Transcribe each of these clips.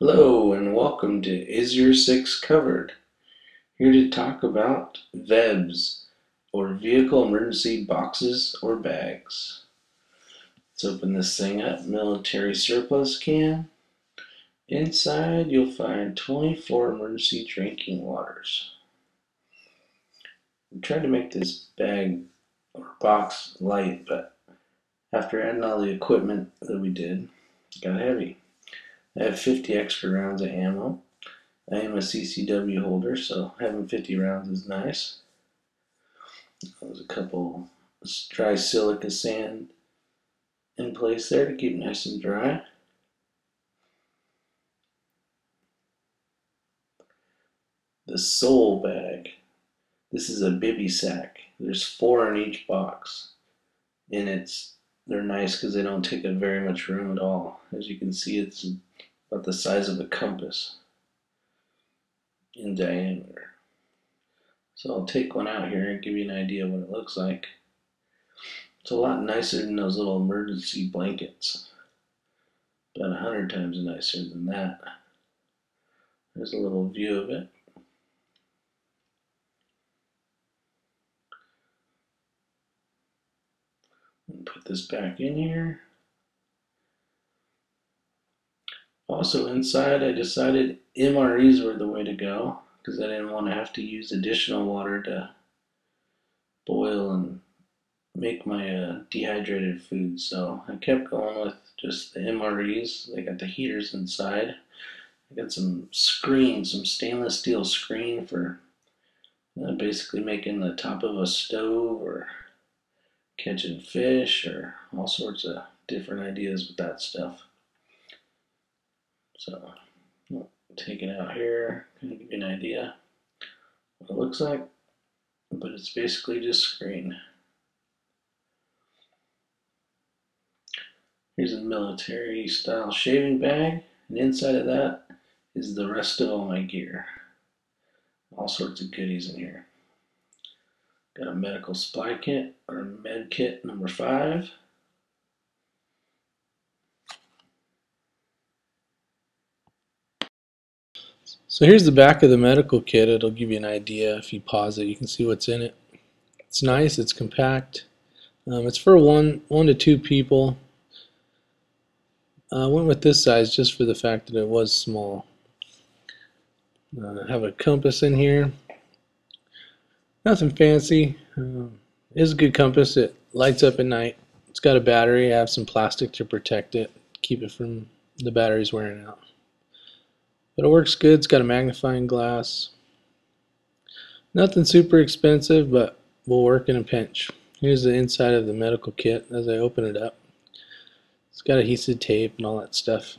Hello and welcome to Is Your Six Covered? Here to talk about V.E.Bs, or Vehicle Emergency Boxes or Bags. Let's open this thing up. Military surplus can. Inside you'll find 24 emergency drinking waters. We tried to make this bag or box light, but after adding all the equipment that we did, it got heavy. I have 50 extra rounds of ammo. I am a CCW holder, so having 50 rounds is nice. There's a couple dry silica sand in place there to keep nice and dry. The sole bag. This is a bivvy sack. There's 4 in each box, and they're nice because they don't take up very much room at all. As you can see, it's about the size of a compass in diameter. So I'll take one out here and give you an idea of what it looks like. It's a lot nicer than those little emergency blankets. About 100 times nicer than that. There's a little view of it. Put this back in here. Also inside, I decided MREs were the way to go because I didn't want to have to use additional water to boil and make my dehydrated food. So I kept going with just the MREs. They got the heaters inside. I got some screen, some stainless steel screen for basically making the top of a stove or catching fish or all sorts of different ideas with that stuff. So I'll take it out here, kind of give you an idea what it looks like, but it's basically just screen. Here's a military style shaving bag, and inside of that is the rest of all my gear. All sorts of goodies in here. Got a medical supply kit, or med kit number 5. So here's the back of the medical kit. It'll give you an idea. If you pause it, you can see what's in it. It's nice, it's compact. It's for one to 2 people. I went with this size just for the fact that it was small. I have a compass in here. Nothing fancy. It's a good compass. It lights up at night. It's got a battery. I have some plastic to protect it, keep it from the batteries wearing out. But it works good. It's got a magnifying glass. Nothing super expensive, but will work in a pinch. Here's the inside of the medical kit as I open it up. It's got adhesive tape and all that stuff.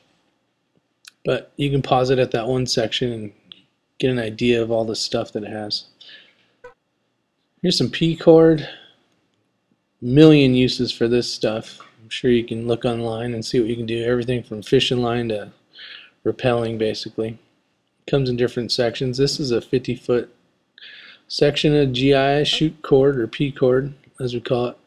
But you can pause it at that one section and get an idea of all the stuff that it has. Here's some P-cord. Million uses for this stuff. I'm sure you can look online and see what you can do. Everything from fishing line to rappelling, basically. Comes in different sections. This is a 50-foot section of GI shoot cord, or P-cord as we call it.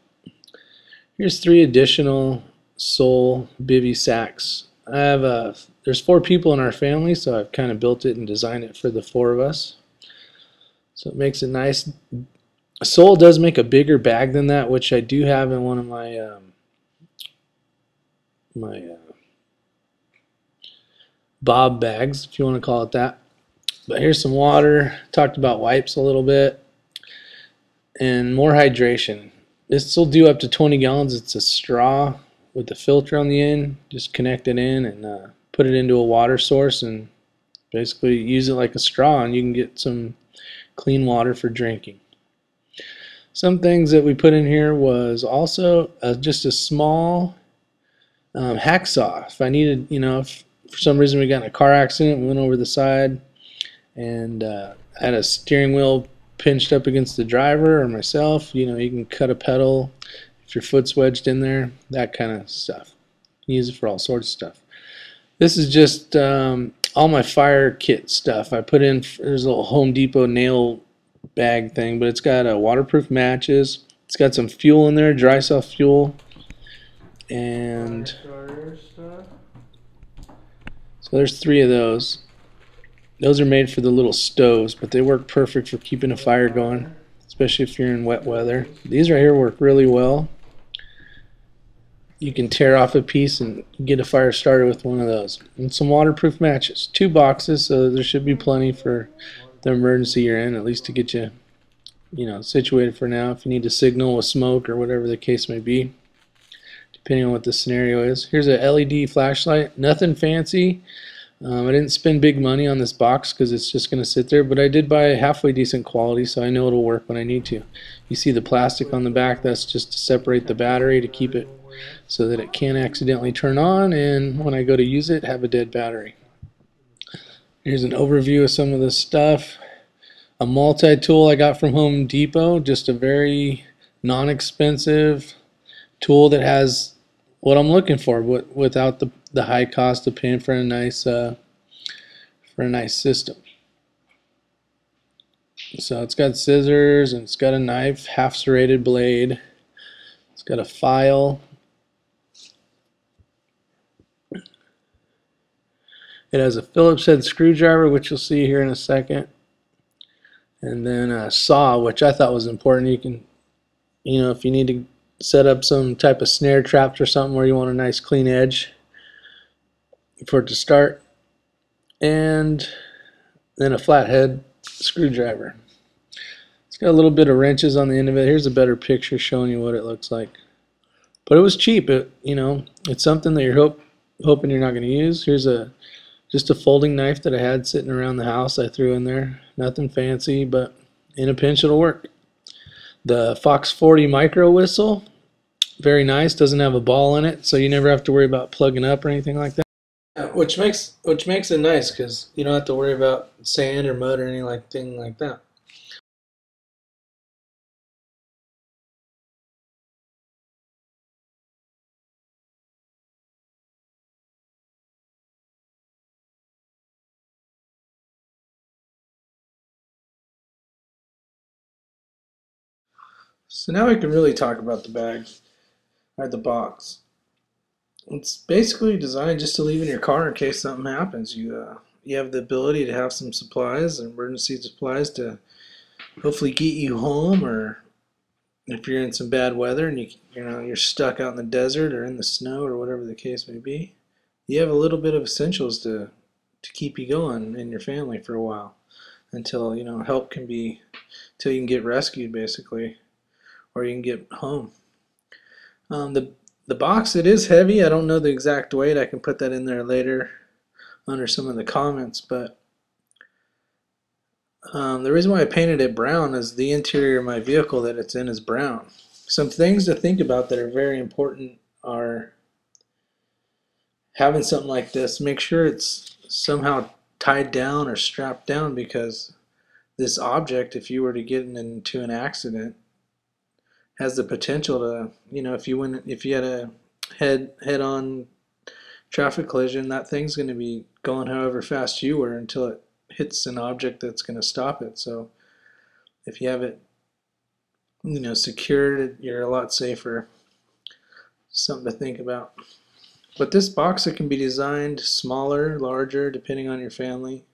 Here's 3 additional sole bivvy sacks. I have there's 4 people in our family, so I've kind of built it and designed it for the 4 of us. So it makes it nice. Sole does make a bigger bag than that, which I do have in one of my bob bags, if you want to call it that. But here's some water. Talked about wipes a little bit, and more hydration. This will do up to 20 gallons. It's a straw with the filter on the end. Just connect it in and put it into a water source and basically use it like a straw, and you can get some clean water for drinking. Some things that we put in here was also just a small hacksaw. If I needed, if for some reason we got in a car accident, we went over the side and had a steering wheel pinched up against the driver or myself, you can cut a pedal if your foot's wedged in there, that kind of stuff. You can use it for all sorts of stuff. This is just all my fire kit stuff. I put in, there's a little Home Depot nail bag thing, but it's got waterproof matches. It's got some fuel in there, dry cell fuel, and So there's 3 of those. Those are made for the little stoves, but they work perfect for keeping a fire going, especially if you're in wet weather. These right here work really well. You can tear off a piece and get a fire started with one of those. And some waterproof matches. 2 boxes, so there should be plenty for the emergency you're in, at least to get you, situated for now if you need to signal with smoke or whatever the case may be, depending on what the scenario is. Here's a LED flashlight, nothing fancy. I didn't spend big money on this box because it's just going to sit there, but I did buy halfway decent quality, so I know it'll work when I need to. You see the plastic on the back, that's just to separate the battery to keep it so that it can't accidentally turn on, and when I go to use it, have a dead battery. Here's an overview of some of this stuff. A multi-tool I got from Home Depot, just a very non-expensive tool that has what I'm looking for, without the high cost of paying for a nice system. So it's got scissors and it's got a knife, half serrated blade. It's got a file. It has a Phillips head screwdriver, which you'll see here in a second, and then a saw, which I thought was important. You can, if you need to set up some type of snare traps or something where you want a nice clean edge for it to start, and then a flathead screwdriver. It's got a little bit of wrenches on the end of it. Here's a better picture showing you what it looks like. But it was cheap. It's something that you're hoping you're not going to use. Here's just a folding knife that I had sitting around the house. I threw in there. Nothing fancy, but in a pinch it'll work. The Fox 40 micro whistle, very nice. Doesn't have a ball in it, so you never have to worry about plugging up or anything like that. Which makes it nice because you don't have to worry about sand or mud or anything like that. So now we can really talk about the bag, or the box. It's basically designed just to leave in your car in case something happens. You have the ability to have some supplies, emergency supplies, to hopefully get you home, or if you're in some bad weather and you're stuck out in the desert or in the snow or whatever the case may be. You have a little bit of essentials to keep you going in your family for a while until help can be, till you can get rescued basically, or you can get home. The box, it is heavy. I don't know the exact weight. I can put that in there later under some of the comments, but the reason why I painted it brown is the interior of my vehicle that it's in is brown. Some things to think about that are very important are having something like this. Make sure it's somehow tied down or strapped down, because this object, if you were to get into an accident, has the potential to, if you had a head-on traffic collision, that thing's going to be going however fast you were until it hits an object that's going to stop it. So if you have it, secured, you're a lot safer. Something to think about. But this box, it can be designed smaller, larger, depending on your family.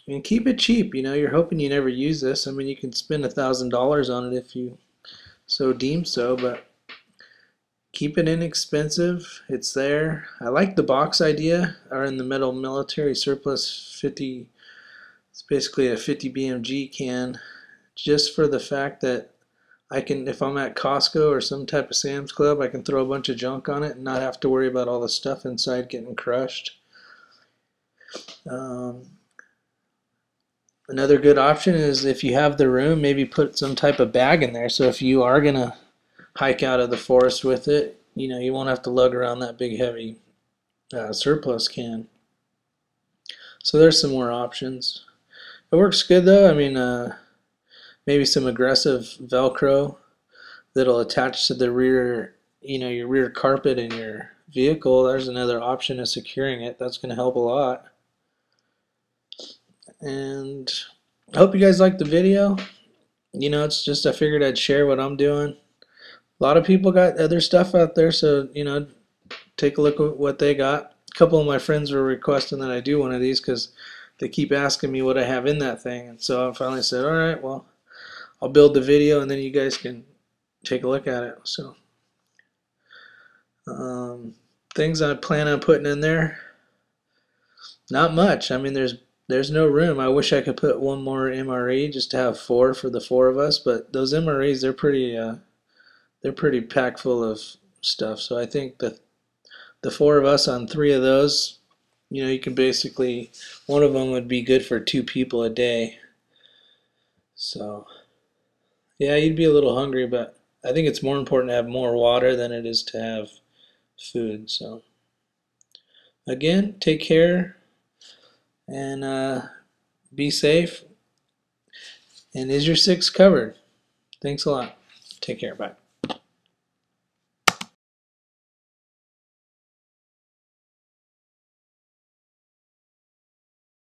And keep it cheap. You're hoping you never use this. I mean, you can spend $1,000 on it if you so deem so, but keep it inexpensive. It's there. I like the box idea, or in the metal military surplus 50. It's basically a 50 BMG can, just for the fact that I can, if I'm at Costco or some type of Sam's Club, I can throw a bunch of junk on it and not have to worry about all the stuff inside getting crushed. Another good option is, if you have the room, maybe put some type of bag in there. So if you are going to hike out of the forest with it, you won't have to lug around that big heavy surplus can. So there's some more options. It works good though. I mean, maybe some aggressive Velcro that'll attach to the rear, your rear carpet in your vehicle. There's another option of securing it. That's going to help a lot. And I hope you guys liked the video. It's just, I figured I'd share what I'm doing. A lot of people got other stuff out there, so take a look at what they got. couple of my friends were requesting that I do one of these because they keep asking me what I have in that thing, and so I finally said, all right, well, I'll build the video and then you guys can take a look at it. So things I plan on putting in there, not much. I mean, there's no room. I wish I could put one more MRE just to have four for the four of us, but those MREs, they're pretty packed full of stuff. So I think that the four of us on three of those, you know, you can basically, one of them would be good for 2 people a day. So yeah, you'd be a little hungry, but I think it's more important to have more water than it is to have food. So again, take care and be safe. And is your 6 covered? Thanks a lot. Take care. Bye.